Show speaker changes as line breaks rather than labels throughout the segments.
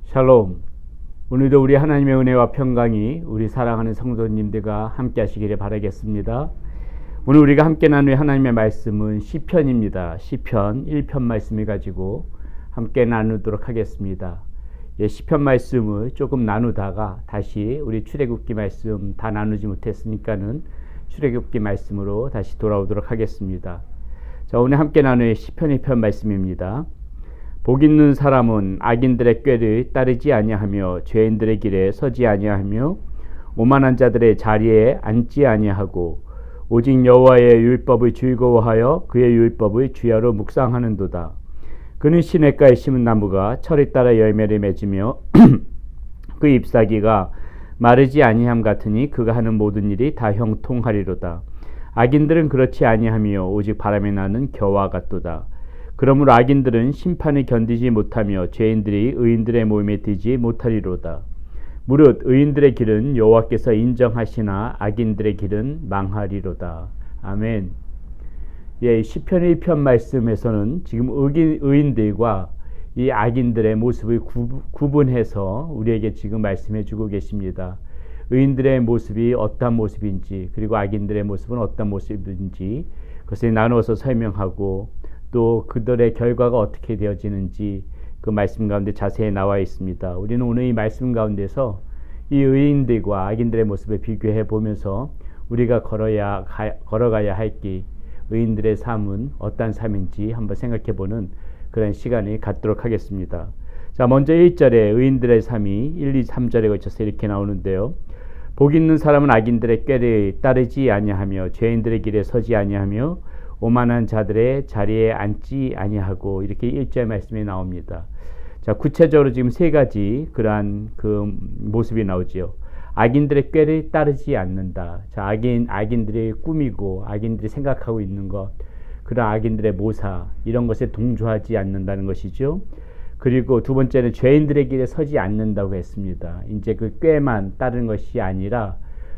샬롬. 오늘도 우리 하나님의 은혜와 평강이 우리 사랑하는 성도님들과 함께 하시기를 바라겠습니다. 오늘 우리가 함께 나눌 하나님의 말씀은 시편입니다. 시편 1편 말씀을 가지고 함께 나누도록 하겠습니다. 시편 말씀을 조금 나누다가 다시 우리 출애굽기 말씀 다 나누지 못했으니까는 출애굽기 말씀으로 다시 돌아오도록 하겠습니다. 자, 오늘 함께 나눌 시편 1편 말씀입니다. 복 있는 사람은 악인들의 꾀를 따르지 아니하며 죄인들의 길에 서지 아니하며 오만한 자들의 자리에 앉지 아니하고 오직 여호와의 율법을 즐거워하여 그의 율법을 주야로 묵상하는도다. 그는 시냇가에 심은 나무가 철에 따라 열매를 맺으며 그 잎사귀가 마르지 아니함 같으니 그가 하는 모든 일이 다 형통하리로다. 악인들은 그렇지 아니하며 오직 바람에 나는 겨와 같도다. 그러므로 악인들은 심판을 견디지 못하며 죄인들이 의인들의 모임에 들지 못하리로다. 무릇 의인들의 길은 여호와께서 인정하시나 악인들의 길은 망하리로다. 아멘. 시편 1편 말씀에서는 지금 의인들과 이 악인들의 모습을 구분해서 우리에게 지금 말씀해 주고 계십니다. 의인들의 모습이 어떤 모습인지, 그리고 악인들의 모습은 어떤 모습인지 그것을 나누어서 설명하고 또 그들의 결과가 어떻게 되어지는지 그 말씀 가운데 자세히 나와 있습니다. 우리는 오늘 이 말씀 가운데서 이 의인들과 악인들의 모습을 비교해 보면서 우리가 걸어가야 할 길, 의인들의 삶은 어떤 삶인지 한번 생각해 보는 그런 시간을 갖도록 하겠습니다. 자, 먼저 1절에 의인들의 삶이 1, 2, 3절에 걸쳐서 이렇게 나오는데요. 복 있는 사람은 악인들의 꾀를 따르지 아니하며 죄인들의 길에 서지 아니하며 오만한 자들의 자리에 앉지 아니하고, 이렇게 1절 말씀이 나옵니다. 자, 구체적으로 지금 세 가지 그러한 그 모습이 나오죠. 악인들의 꾀를 따르지 않는다. 자, 악인들이 꾸미고 악인들이 생각하고 있는 것, 그런 악인들의 모사, 이런 것에 동조하지 않는다는 것이죠. 그리고 두 번째는 죄인들의 길에 서지 않는다고 했습니다. 이제 그 꾀만 따르는 것이 아니라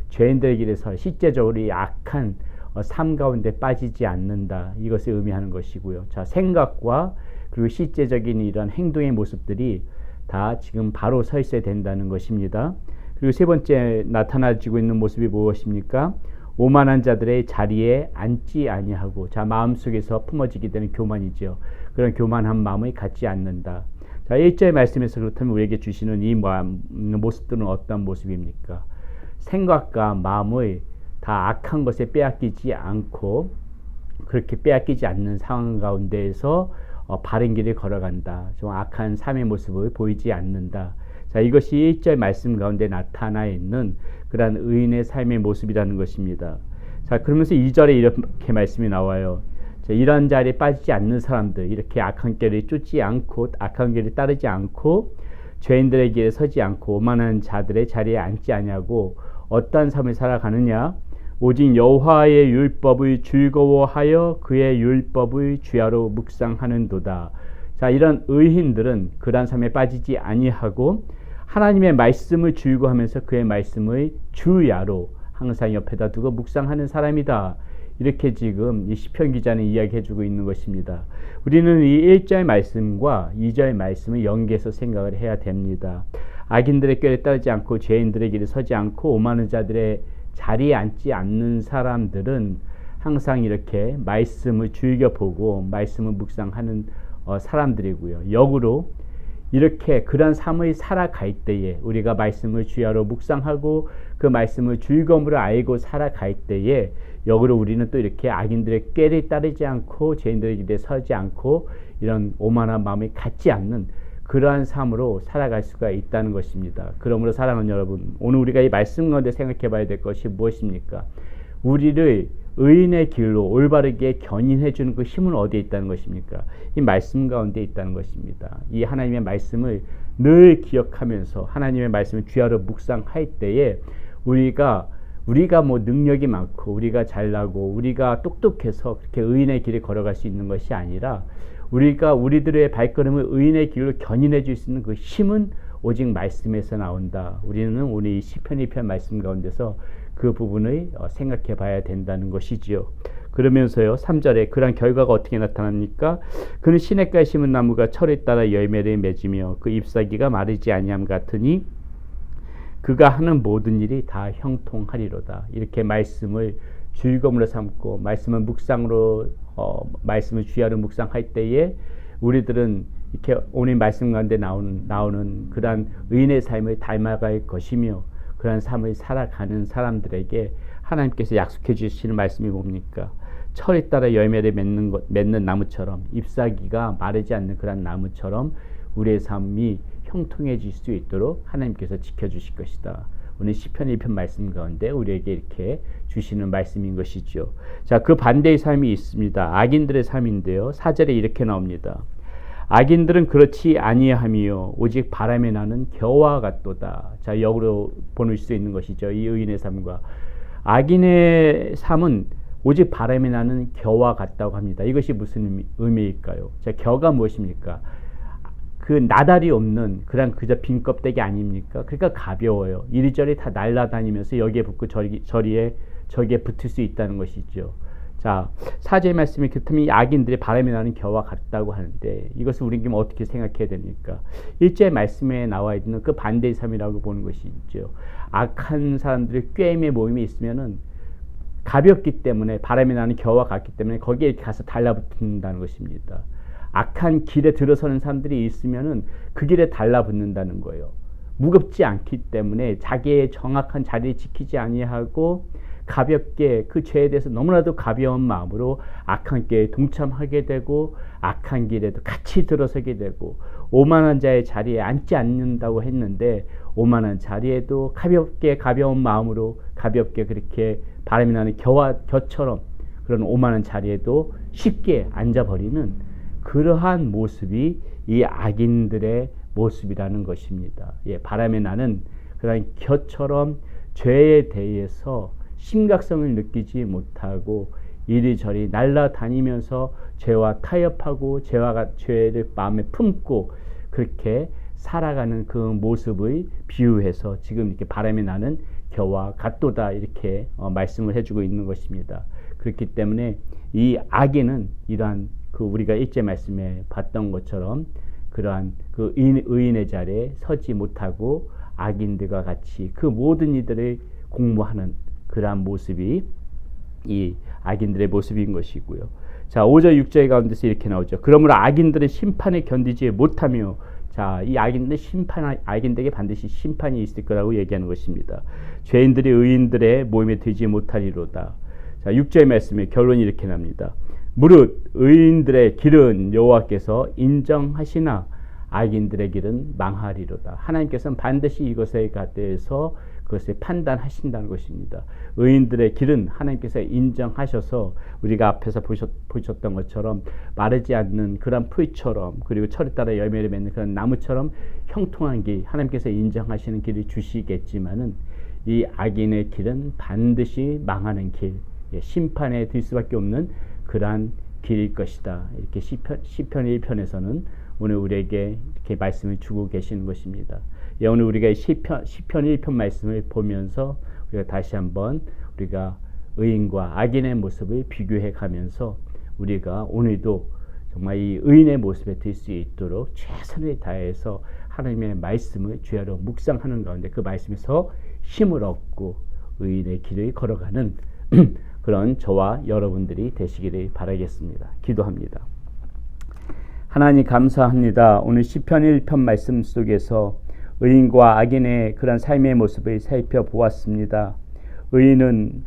죄인들의 길에서 실제적으로 이 악한 삶 가운데 빠지지 않는다, 이것을 의미하는 것이고요. 자, 생각과 그리고 실제적인 이런 행동의 모습들이 다 지금 바로 서 있어야 된다는 것입니다. 그리고 세 번째 나타나지고 있는 모습이 무엇입니까? 오만한 자들의 자리에 앉지 아니하고, 자, 마음속에서 품어지게 되는 교만이죠. 그런 교만한 마음을 갖지 않는다. 자, 1절 말씀에서 그렇다면 우리에게 주시는 이 모습들은 어떤 모습입니까? 생각과 마음을 다 악한 것에 빼앗기지 않고, 그렇게 빼앗기지 않는 상황 가운데에서 바른 길을 걸어간다. 좀 악한 삶의 모습을 보이지 않는다. 자, 이것이 1절 말씀 가운데 나타나 있는 그러한 의인의 삶의 모습이라는 것입니다. 자, 그러면서 2절에 이렇게 말씀이 나와요. 자, 이런 자리에 빠지지 않는 사람들, 이렇게 악한 길을 쫓지 않고 악한 길을 따르지 않고 죄인들의 길에 서지 않고 오만한 자들의 자리에 앉지 아니하고 어떠한 삶을 살아가느냐? 오직 여호와의 율법을 즐거워하여 그의 율법을 주야로 묵상하는도다. 자, 이런 의인들은 그러한 삶에 빠지지 아니하고 하나님의 말씀을 즐거워하면서 그의 말씀을 주야로 항상 옆에다 두고 묵상하는 사람이다. 이렇게 지금 이 시편 기자는 이야기해주고 있는 것입니다. 우리는 이 1절 말씀과 2절 말씀을 연계해서 생각을 해야 됩니다. 악인들의 꾀를 따르지 않고 죄인들의 길에 서지 않고 오만한 자들의 자리에 앉지 않는 사람들은 항상 이렇게 말씀을 즐겨보고 말씀을 묵상하는 사람들이고요. 역으로 이렇게 그런 삶을 살아갈 때에, 우리가 말씀을 주야로 묵상하고 그 말씀을 즐거움으로 알고 살아갈 때에 역으로 우리는 또 이렇게 악인들의 꾀를 따르지 않고 죄인들의 길에 서지 않고 이런 오만한 마음을 갖지 않는 그러한 삶으로 살아갈 수가 있다는 것입니다. 그러므로 사랑하는 여러분, 오늘 우리가 이 말씀 가운데 생각해 봐야 될 것이 무엇입니까? 우리를 의인의 길로 올바르게 견인해 주는 그 힘은 어디에 있다는 것입니까? 이 말씀 가운데 있다는 것입니다. 이 하나님의 말씀을 늘 기억하면서 하나님의 말씀을 주야로 묵상할 때에 우리가 뭐 능력이 많고 우리가 잘나고 우리가 똑똑해서 그렇게 의인의 길을 걸어갈 수 있는 것이 아니라 우리들의 발걸음을 의인의 길로 견인해 줄 수 있는 그 힘은 오직 말씀에서 나온다. 우리는 오늘 이 시편 1편 말씀 가운데서 그 부분을 생각해 봐야 된다는 것이지요. 그러면서요 3절에 그런 결과가 어떻게 나타납니까? 그는 시냇가에 심은 나무가 철에 따라 열매를 맺으며 그 잎사귀가 마르지 아니함 같으니 그가 하는 모든 일이 다 형통하리로다. 이렇게 말씀을 즐거움으로 삼고 말씀을 묵상으로 말씀을 주야로 묵상할 때에 우리들은 이렇게 오늘 말씀 가운데 나오는 그러한 의인의 삶을 닮아갈 것이며 그러한 삶을 살아가는 사람들에게 하나님께서 약속해 주시는 말씀이 뭡니까? 철에 따라 열매를 맺는 나무처럼 잎사귀가 마르지 않는 그런 나무처럼 우리의 삶이 형통해질 수 있도록 하나님께서 지켜주실 것이다. 오늘 시편 1편 말씀 가운데 우리에게 이렇게 주시는 말씀인 것이죠. 자, 그 반대의 삶이 있습니다. 악인들의 삶인데요. 4절에 이렇게 나옵니다. 악인들은 그렇지 아니하며 오직 바람에 나는 겨와 같도다. 자, 역으로 보낼 수 있는 것이죠. 이 의인의 삶과 악인의 삶은 오직 바람에 나는 겨와 같다고 합니다. 이것이 무슨 의미일까요? 자, 겨가 무엇입니까? 그 나달이 없는 그냥 그저 빈 껍데기 아닙니까? 그러니까 가벼워요. 이리저리 다 날아다니면서 여기에 붙고 저기에 붙을 수 있다는 것이죠. 자, 사제의 말씀이 그렇다면 악인들이 바람에 나는 겨와 같다고 하는데 이것을 우리는 어떻게 생각해야 됩니까? 일제 말씀에 나와 있는 그 반대의 삶이라고 보는 것이죠. 악한 사람들이 꾀임의 모임이 있으면은 가볍기 때문에 바람에 나는 겨와 같기 때문에 거기에 이렇게 가서 달라붙는다는 것입니다. 악한 길에 들어서는 사람들이 있으면은 그 길에 달라붙는다는 거예요. 무겁지 않기 때문에 자기의 정확한 자리를 지키지 아니하고 가볍게 그 죄에 대해서 너무나도 가벼운 마음으로 악한 길에 동참하게 되고 악한 길에도 같이 들어서게 되고 오만한 자의 자리에 앉지 않는다고 했는데 오만한 자리에도 가벼운 마음으로 가볍게 그렇게 바람이 나는 겨처럼 그런 오만한 자리에도 쉽게 앉아버리는 그러한 모습이 이 악인들의 모습이라는 것입니다. 예, 바람에 나는 그런 겨처럼 죄에 대해서 심각성을 느끼지 못하고 이리저리 날아다니면서 죄와 타협하고 죄를 마음에 품고 그렇게 살아가는 그 모습을 비유해서 지금 이렇게 바람이 나는 겨와 같도다 이렇게 말씀을 해주고 있는 것입니다. 그렇기 때문에 이 악인은 이러한 그 우리가 일제 말씀에 봤던 것처럼 그러한 그 의인의 자리에 서지 못하고 악인들과 같이 그 모든 이들을 공모하는 그러한 모습이 이 악인들의 모습인 것이고요. 자, 5절 6절 가운데서 이렇게 나오죠. 그러므로 악인들은 심판을 견디지 못하며 자, 이 악인들에게 반드시 심판이 있을 거라고 얘기하는 것입니다. 죄인들이 의인들의 모임에 들지 못하리로다. 자, 6절 말씀에 결론이 이렇게 납니다. 무릇 의인들의 길은 여호와께서 인정하시나 악인들의 길은 망하리로다. 하나님께서는 반드시 이것에 대해서 그것을 판단하신다는 것입니다. 의인들의 길은 하나님께서 인정하셔서 우리가 앞에서 보셨던 것처럼 마르지 않는 그런 풀처럼 그리고 철에 따라 열매를 맺는 그런 나무처럼 형통한 길 하나님께서 인정하시는 길을 주시겠지만은 이 악인의 길은 반드시 망하는 길, 심판에 들 수밖에 없는 그러한 길일 것이다. 이렇게 시편 1편에서는 오늘 우리에게 이렇게 말씀을 주고 계시는 것입니다. 오늘 우리가 시편 1편 말씀을 보면서 우리가 다시 한번 우리가 의인과 악인의 모습을 비교해 가면서 우리가 오늘도 정말 이 의인의 모습에 들 수 있도록 최선을 다해서 하나님의 말씀을 주야로 묵상하는 가운데 그 말씀에서 힘을 얻고 의인의 길을 걸어가는 그런 저와 여러분들이 되시기를 바라겠습니다. 기도합니다. 하나님 감사합니다. 오늘 시편 1편 말씀 속에서 의인과 악인의 그런 삶의 모습을 살펴보았습니다. 의인은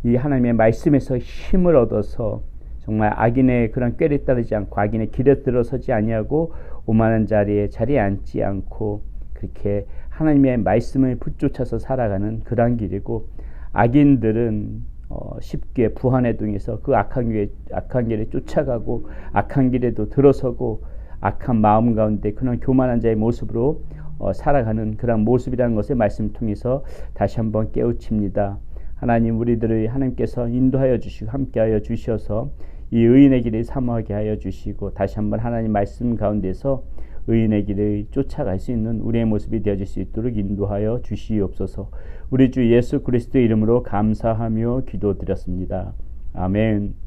이 하나님의 말씀에서 힘을 얻어서 정말 악인의 그런 꾀를 따르지 않고 악인의 길에 들어서지 아니하고 오만한 자리에 앉지 않고 그렇게 하나님의 말씀을 붙쫓아서 살아가는 그런 길이고 악인들은 쉽게 부한에 등해서 그 악한 길에 쫓아가고 악한 길에도 들어서고 악한 마음 가운데 그런 교만한 자의 모습으로 살아가는 그런 모습이라는 것을 말씀을 통해서 다시 한번 깨우칩니다. 하나님 우리들을 하나님께서 인도하여 주시고 함께하여 주셔서 이 의인의 길을 사모하게 하여 주시고 다시 한번 하나님 말씀 가운데서 의인의 길을 쫓아갈 수 있는 우리의 모습이 되어질 수 있도록 인도하여 주시옵소서. 우리 주 예수 그리스도의 이름으로 감사하며 기도드렸습니다. 아멘.